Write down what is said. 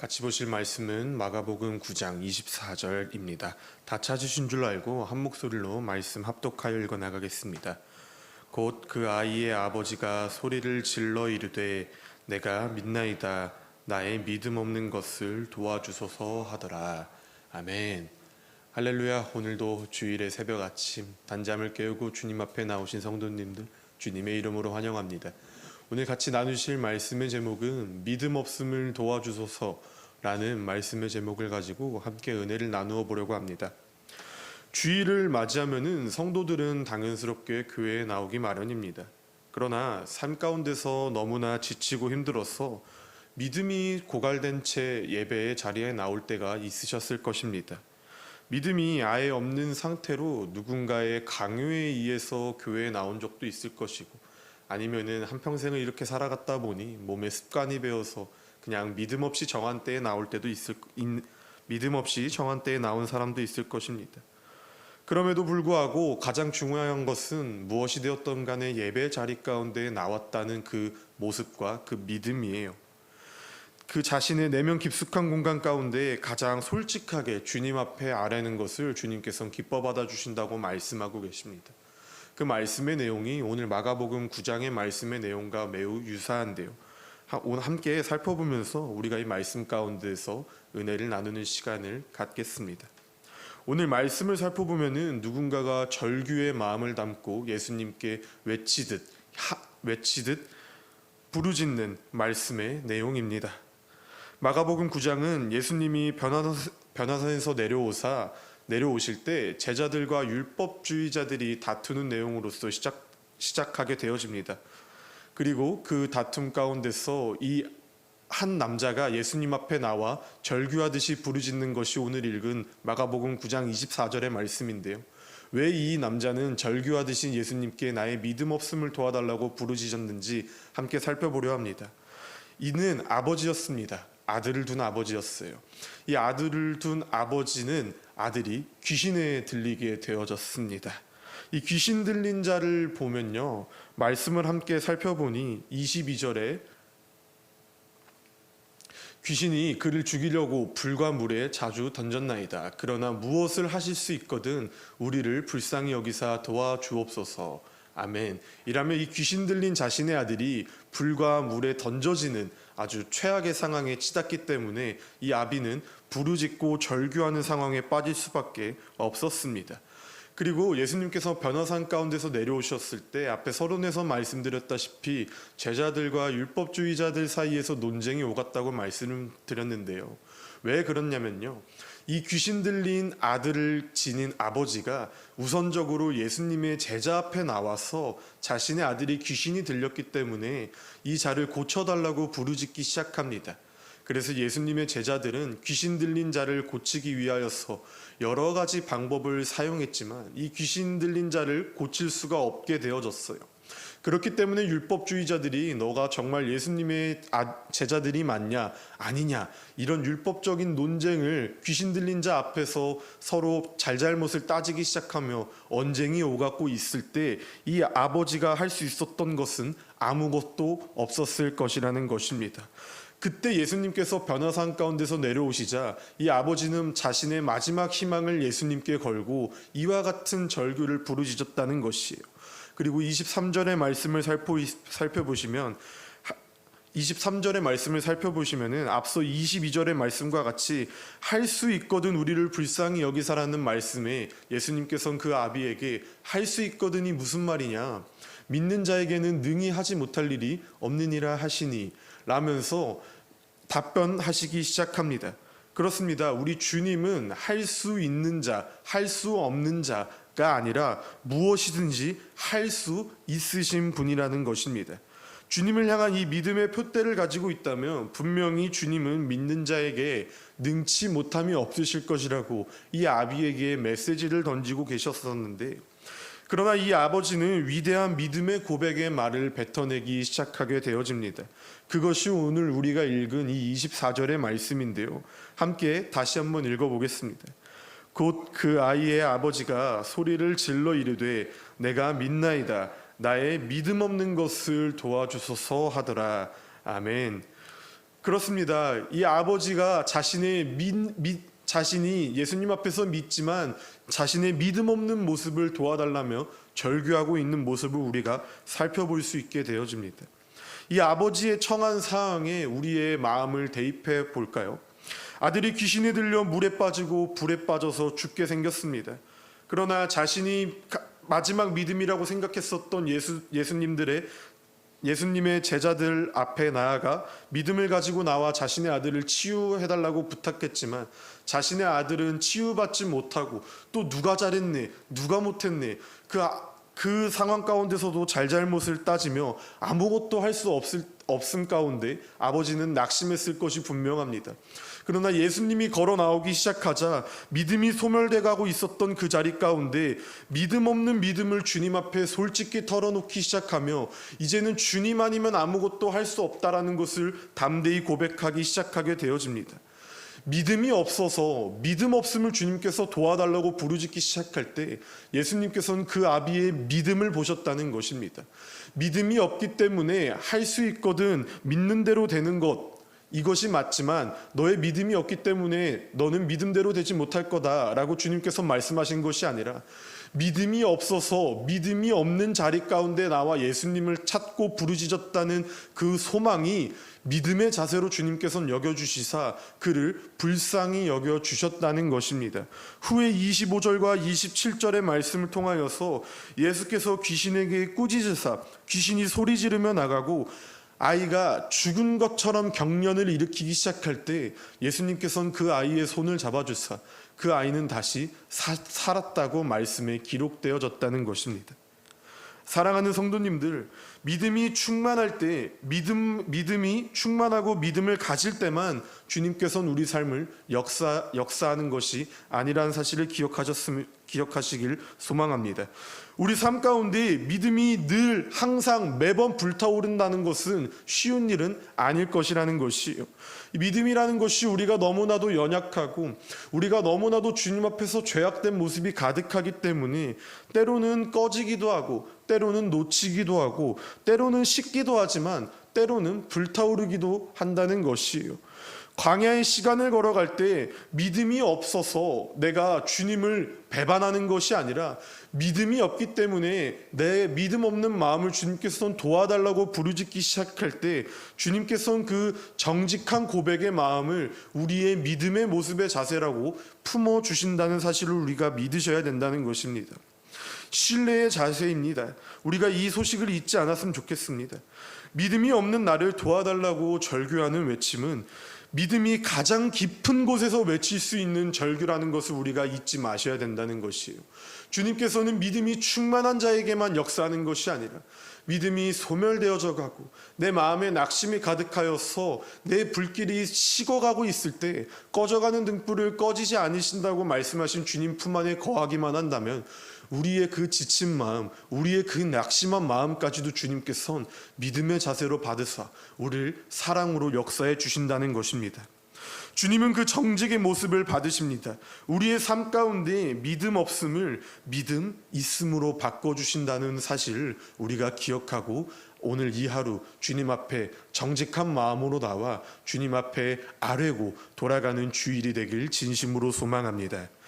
같이 보실 말씀은 마가복음 9장 24절입니다. 다 찾으신 줄 알고 한 목소리로 말씀 합독하여 읽어 나가겠습니다. 곧 그 아이의 아버지가 소리를 질러 이르되 내가 믿나이다 나의 믿음 없는 것을 도와주소서 하더라. 아멘. 할렐루야. 오늘도 주일의 새벽 아침 단잠을 깨우고 주님 앞에 나오신 성도님들 주님의 이름으로 환영합니다. 오늘 같이 나누실 말씀의 제목은 믿음 없음을 도와주소서라는 말씀의 제목을 가지고 함께 은혜를 나누어 보려고 합니다. 주일을 맞이하면은 성도들은 당연스럽게 교회에 나오기 마련입니다. 그러나 삶 가운데서 너무나 지치고 힘들어서 믿음이 고갈된 채 예배의 자리에 나올 때가 있으셨을 것입니다. 믿음이 아예 없는 상태로 누군가의 강요에 의해서 교회에 나온 적도 있을 것이고, 아니면은 한평생을 이렇게 살아갔다 보니 몸에 습관이 배어서 그냥 믿음 없이 정한 때에 나올 때도 믿음 없이 정한 때에 나온 사람도 있을 것입니다. 그럼에도 불구하고 가장 중요한 것은 무엇이 되었던 간에 예배 자리 가운데 나왔다는 그 모습과 그 믿음이에요. 그 자신의 내면 깊숙한 공간 가운데 가장 솔직하게 주님 앞에 아뢰는 것을 주님께서는 기뻐 받아주신다고 말씀하고 계십니다. 그 말씀의 내용이 오늘 마가복음 9장의 말씀의 내용과 매우 유사한데요. 오늘 함께 살펴보면서 우리가 이 말씀 가운데서 은혜를 나누는 시간을 갖겠습니다. 오늘 말씀을 살펴보면은 누군가가 절규의 마음을 담고 예수님께 외치듯 부르짖는 말씀의 내용입니다. 마가복음 9장은 예수님이 변화산에서 내려오실 때 제자들과 율법주의자들이 다투는 내용으로서 시작하게 되어집니다. 그리고 그 다툼 가운데서 이 한 남자가 예수님 앞에 나와 절규하듯이 부르짖는 것이 오늘 읽은 마가복음 9장 24절의 말씀인데요. 왜 이 남자는 절규하듯이 예수님께 나의 믿음 없음을 도와달라고 부르짖었는지 함께 살펴보려 합니다. 이는 아버지였습니다. 아들을 둔 아버지였어요. 이 아들을 둔 아버지는 아들이 귀신에 들리게 되어졌습니다. 이 귀신 들린 자를 보면요, 말씀을 함께 살펴보니 22절에 귀신이 그를 죽이려고 불과 물에 자주 던졌나이다. 그러나 무엇을 하실 수 있거든 우리를 불쌍히 여기사 도와주옵소서. 아멘. 이라면 이 귀신 들린 자신의 아들이 불과 물에 던져지는 아주 최악의 상황에 치닫기 때문에 이 아비는 부르짖고 절규하는 상황에 빠질 수밖에 없었습니다. 그리고 예수님께서 변화산 가운데서 내려오셨을 때 앞에 서론에서 말씀드렸다시피 제자들과 율법주의자들 사이에서 논쟁이 오갔다고 말씀을 드렸는데요. 왜 그렇냐면요, 이 귀신 들린 아들을 지닌 아버지가 우선적으로 예수님의 제자 앞에 나와서 자신의 아들이 귀신이 들렸기 때문에 이 자를 고쳐달라고 부르짖기 시작합니다. 그래서 예수님의 제자들은 귀신 들린 자를 고치기 위하여서 여러 가지 방법을 사용했지만 이 귀신 들린 자를 고칠 수가 없게 되어졌어요. 그렇기 때문에 율법주의자들이 너가 정말 예수님의 제자들이 맞냐 아니냐 이런 율법적인 논쟁을 귀신 들린 자 앞에서 서로 잘잘못을 따지기 시작하며 언쟁이 오가고 있을 때 이 아버지가 할 수 있었던 것은 아무것도 없었을 것이라는 것입니다. 그때 예수님께서 변화산 가운데서 내려오시자 이 아버지는 자신의 마지막 희망을 예수님께 걸고 이와 같은 절규를 부르짖었다는 것이에요. 그리고 23절의 말씀을 살펴보시면 23절의 말씀을 살펴보시면은 앞서 22절의 말씀과 같이 할 수 있거든 우리를 불쌍히 여기사라는 말씀에 예수님께서는 그 아비에게 할 수 있거든이 무슨 말이냐, 믿는 자에게는 능히 하지 못할 일이 없느니라 하시니 라면서 답변하시기 시작합니다. 그렇습니다. 우리 주님은 할 수 있는 자, 할 수 없는 자가 아니라 무엇이든지 할 수 있으신 분이라는 것입니다. 주님을 향한 이 믿음의 표대를 가지고 있다면 분명히 주님은 믿는 자에게 능치 못함이 없으실 것이라고 이 아비에게 메시지를 던지고 계셨었는데, 그러나 이 아버지는 위대한 믿음의 고백의 말을 뱉어내기 시작하게 되어집니다. 그것이 오늘 우리가 읽은 이 24절의 말씀인데요. 함께 다시 한번 읽어보겠습니다. 곧 그 아이의 아버지가 소리를 질러 이르되 내가 믿나이다 나의 믿음 없는 것을 도와주소서 하더라. 아멘. 그렇습니다. 이 아버지가 자신이 예수님 앞에서 믿지만 자신의 믿음 없는 모습을 도와달라며 절규하고 있는 모습을 우리가 살펴볼 수 있게 되어집니다. 이 아버지의 처한 상황에 우리의 마음을 대입해 볼까요? 아들이 귀신에 들려 물에 빠지고 불에 빠져서 죽게 생겼습니다. 그러나 자신이 마지막 믿음이라고 생각했었던 예수님의 제자들 앞에 나아가 믿음을 가지고 나와 자신의 아들을 치유해달라고 부탁했지만 자신의 아들은 치유받지 못하고 또 누가 잘했네, 누가 못했네, 그 상황 가운데서도 잘잘못을 따지며 아무것도 할 수 없음 가운데 아버지는 낙심했을 것이 분명합니다. 그러나 예수님이 걸어 나오기 시작하자 믿음이 소멸돼 가고 있었던 그 자리 가운데 믿음 없는 믿음을 주님 앞에 솔직히 털어놓기 시작하며 이제는 주님 아니면 아무것도 할 수 없다라는 것을 담대히 고백하기 시작하게 되어집니다. 믿음이 없어서 믿음 없음을 주님께서 도와달라고 부르짖기 시작할 때 예수님께서는 그 아비의 믿음을 보셨다는 것입니다. 믿음이 없기 때문에 할 수 있거든 믿는 대로 되는 것, 이것이 맞지만 너의 믿음이 없기 때문에 너는 믿음대로 되지 못할 거다라고 주님께서 말씀하신 것이 아니라 믿음이 없어서 믿음이 없는 자리 가운데 나와 예수님을 찾고 부르짖었다는 그 소망이 믿음의 자세로 주님께서는 여겨주시사 그를 불쌍히 여겨주셨다는 것입니다. 후에 25절과 27절의 말씀을 통하여서 예수께서 귀신에게 꾸짖으사 귀신이 소리 지르며 나가고 아이가 죽은 것처럼 경련을 일으키기 시작할 때 예수님께서는 그 아이의 손을 잡아주사 그 아이는 다시 살았다고 말씀에 기록되어졌다는 것입니다. 사랑하는 성도님들, 믿음이 충만할 때, 믿음이 충만하고 믿음을 가질 때만 주님께서는 우리 삶을 역사하는 것이 아니라는 사실을 기억하시길 소망합니다. 우리 삶 가운데 믿음이 늘 항상 매번 불타오른다는 것은 쉬운 일은 아닐 것이라는 것이에요. 믿음이라는 것이 우리가 너무나도 연약하고 우리가 너무나도 주님 앞에서 죄악된 모습이 가득하기 때문에 때로는 꺼지기도 하고 때로는 놓치기도 하고 때로는 식기도 하지만 때로는 불타오르기도 한다는 것이에요. 광야의 시간을 걸어갈 때 믿음이 없어서 내가 주님을 배반하는 것이 아니라 믿음이 없기 때문에 내 믿음 없는 마음을 주님께서는 도와달라고 부르짖기 시작할 때 주님께서는 그 정직한 고백의 마음을 우리의 믿음의 모습의 자세라고 품어주신다는 사실을 우리가 믿으셔야 된다는 것입니다. 신뢰의 자세입니다. 우리가 이 소식을 잊지 않았으면 좋겠습니다. 믿음이 없는 나를 도와달라고 절규하는 외침은 믿음이 가장 깊은 곳에서 외칠 수 있는 절규라는 것을 우리가 잊지 마셔야 된다는 것이에요. 주님께서는 믿음이 충만한 자에게만 역사하는 것이 아니라 믿음이 소멸되어져 가고 내 마음에 낙심이 가득하여서 내 불길이 식어가고 있을 때 꺼져가는 등불을 꺼지지 않으신다고 말씀하신 주님 품 안에 거하기만 한다면 우리의 그 지친 마음, 우리의 그 낙심한 마음까지도 주님께서는 믿음의 자세로 받으사 우리를 사랑으로 역사해 주신다는 것입니다. 주님은 그 정직의 모습을 받으십니다. 우리의 삶 가운데 믿음 없음을 믿음 있음으로 바꿔주신다는 사실을 우리가 기억하고 오늘 이 하루 주님 앞에 정직한 마음으로 나와 주님 앞에 아뢰고 돌아가는 주일이 되길 진심으로 소망합니다.